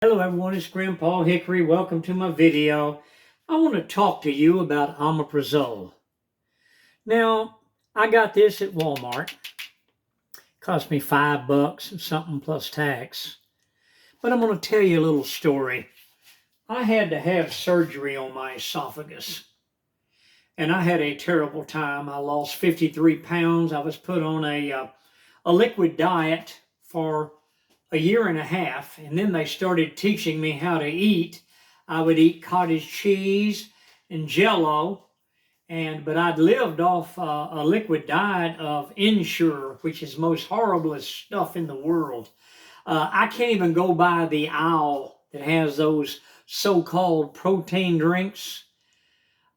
Hello everyone, it's Grandpa Hickory. Welcome to my video. I want to talk to you about Omeprazole. Now, I got this at Walmart. Cost me $5 and something plus tax. But I'm going to tell you a little story. I had to have surgery on my esophagus. And I had a terrible time. I lost 53 pounds. I was put on a liquid diet for a year and a half, and then they started teaching me how to eat. I would eat cottage cheese and Jello, but I'd lived off a liquid diet of Ensure, which is the most horriblest stuff in the world. I can't even go by the aisle that has those so-called protein drinks.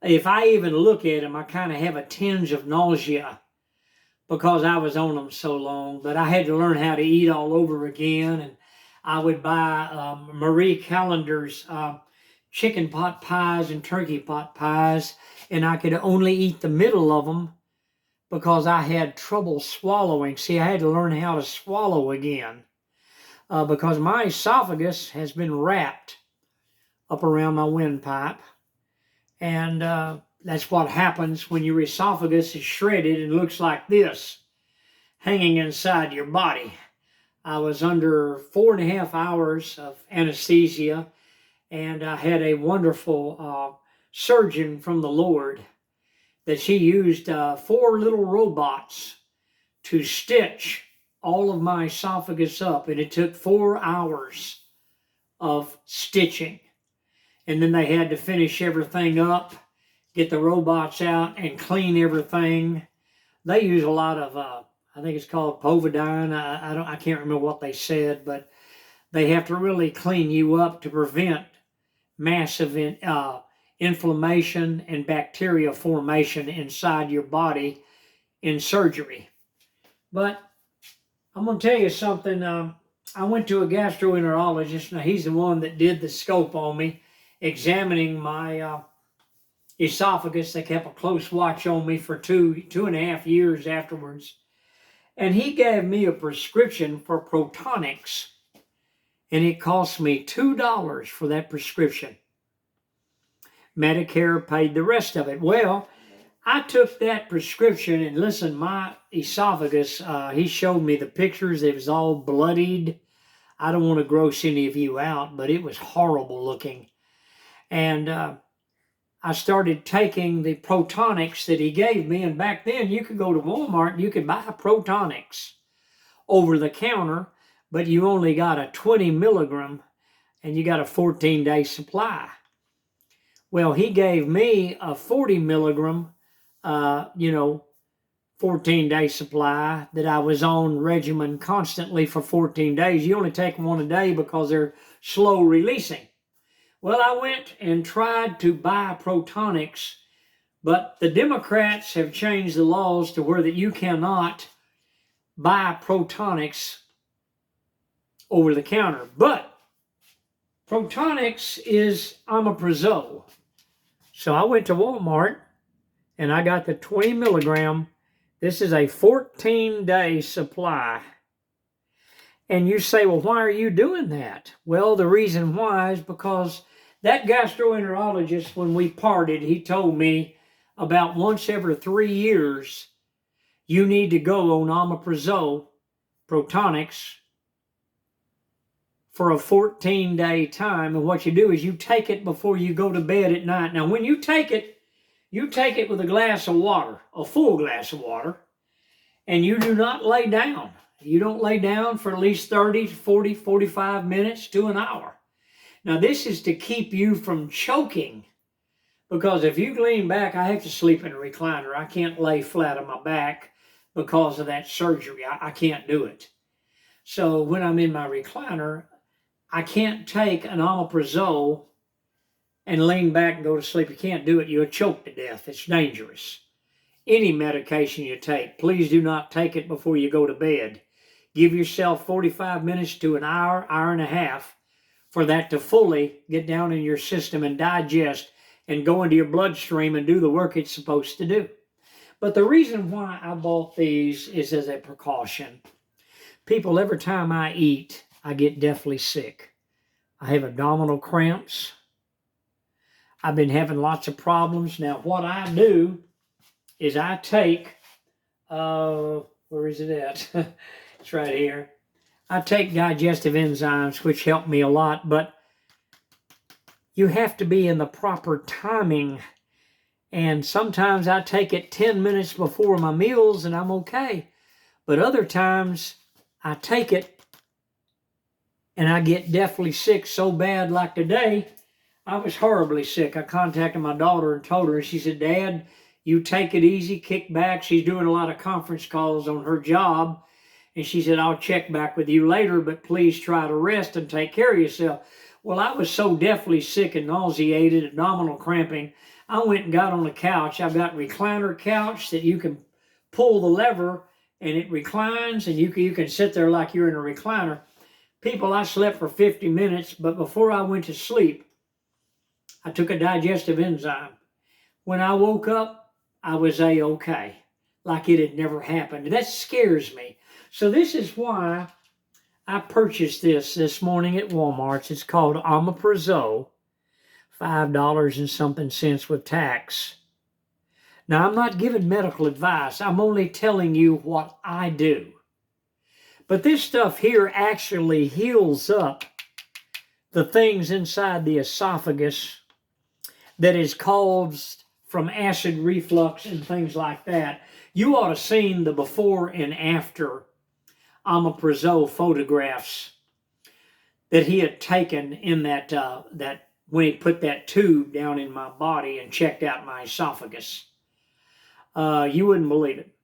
If I even look at them, I kind of have a tinge of nausea because I was on them so long. But I had to learn how to eat all over again. And I would buy Marie Callender's chicken pot pies and turkey pot pies, and I could only eat the middle of them because I had trouble swallowing. See, I had to learn how to swallow again because my esophagus has been wrapped up around my windpipe. And that's what happens when your esophagus is shredded and looks like this, hanging inside your body. I was under 4.5 hours of anesthesia, and I had a wonderful surgeon from the Lord that she used 4 little robots to stitch all of my esophagus up, and it took 4 hours of stitching. And then they had to finish everything up, get the robots out, and clean everything. They use a lot of, I think it's called povidone. I can't remember what they said, but they have to really clean you up to prevent massive inflammation and bacteria formation inside your body in surgery. But I'm going to tell you something. I went to a gastroenterologist. Now, he's the one that did the scope on me, examining my esophagus. They kept a close watch on me for 2.5 years afterwards. And he gave me a prescription for Protonics, and it cost me $2 for that prescription. Medicare paid the rest of it. Well, I took that prescription, and listen, my esophagus, he showed me the pictures. It was all bloodied. I don't want to gross any of you out, but it was horrible looking. And I started taking the Protonics that he gave me. And back then, you could go to Walmart and you could buy Protonics over the counter, but you only got a 20 milligram and you got a 14-day supply. Well, he gave me a 40 milligram, 14-day supply that I was on Regimen constantly for 14 days. You only take one a day because they're slow releasing. Well, I went and tried to buy Protonics, but the Democrats have changed the laws to where that you cannot buy Protonics over the counter. But Protonics is Omeprazole. So I went to Walmart and I got the 20 milligram. This is a 14-day supply. And you say, well, why are you doing that? Well, the reason why is because that gastroenterologist, when we parted, he told me about once every 3 years, you need to go on Omeprazole, Protonics, for a 14-day time. And what you do is you take it before you go to bed at night. Now, when you take it with a glass of water, a full glass of water, and you do not lay down. You don't lay down for at least 30, 40, 45 minutes to an hour. Now, this is to keep you from choking, because if you lean back, I have to sleep in a recliner. I can't lay flat on my back because of that surgery. I can't do it. So when I'm in my recliner, I can't take an Omeprazole and lean back and go to sleep. You can't do it. You'll choke to death. It's dangerous. Any medication you take, please do not take it before you go to bed. Give yourself 45 minutes to an hour, hour and a half for that to fully get down in your system and digest and go into your bloodstream and do the work it's supposed to do. But the reason why I bought these is as a precaution. People, every time I eat, I get deathly sick. I have abdominal cramps. I've been having lots of problems. Now, what I do is I take, where is it at? It's right here. I take digestive enzymes, which help me a lot, but you have to be in the proper timing. And sometimes I take it 10 minutes before my meals and I'm okay. But other times I take it and I get deathly sick so bad, like today. I was horribly sick. I contacted my daughter and told her, and she said, Dad, you take it easy, kick back. She's doing a lot of conference calls on her job. And she said, I'll check back with you later, but please try to rest and take care of yourself. Well, I was so deathly sick and nauseated, abdominal cramping, I went and got on the couch. I've got a recliner couch that you can pull the lever and it reclines, and you can sit there like you're in a recliner. People, I slept for 50 minutes, but before I went to sleep, I took a digestive enzyme. When I woke up, I was A-okay, like it had never happened. And that scares me. So this is why I purchased this morning at Walmart. It's called Omeprazole, $5 and something cents with tax. Now, I'm not giving medical advice. I'm only telling you what I do. But this stuff here actually heals up the things inside the esophagus that is caused from acid reflux and things like that. You ought to have seen the before and after Omeprazole photographs that he had taken in that when he put that tube down in my body and checked out my esophagus. You wouldn't believe it.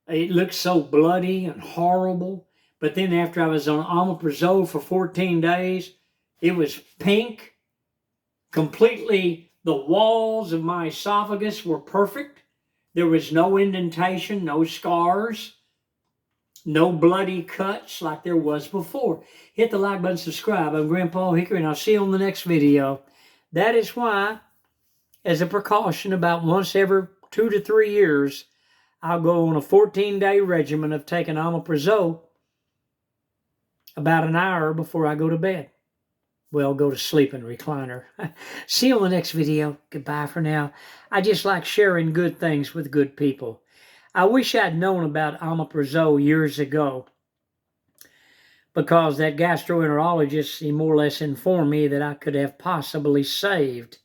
It looked so bloody and horrible. But then after I was on Omeprazole for 14 days, it was pink. Completely, the walls of my esophagus were perfect. There was no indentation, no scars, no bloody cuts like there was before. Hit the like button, subscribe. I'm Grandpa Hickory, and I'll see you on the next video. That is why, as a precaution, about once every 2 to 3 years, I'll go on a 14-day regimen of taking Omeprazole about an hour before I go to bed. Well, go to sleep in recliner. See you on the next video. Goodbye for now. I just like sharing good things with good people. I wish I'd known about Omeprazole years ago, because that gastroenterologist, he more or less informed me that I could have possibly saved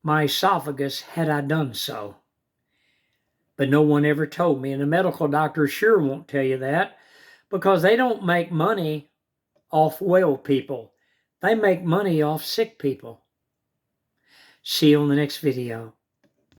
my esophagus had I done so. But no one ever told me, and the medical doctor sure won't tell you that, because they don't make money off well people. They make money off sick people. See you on the next video.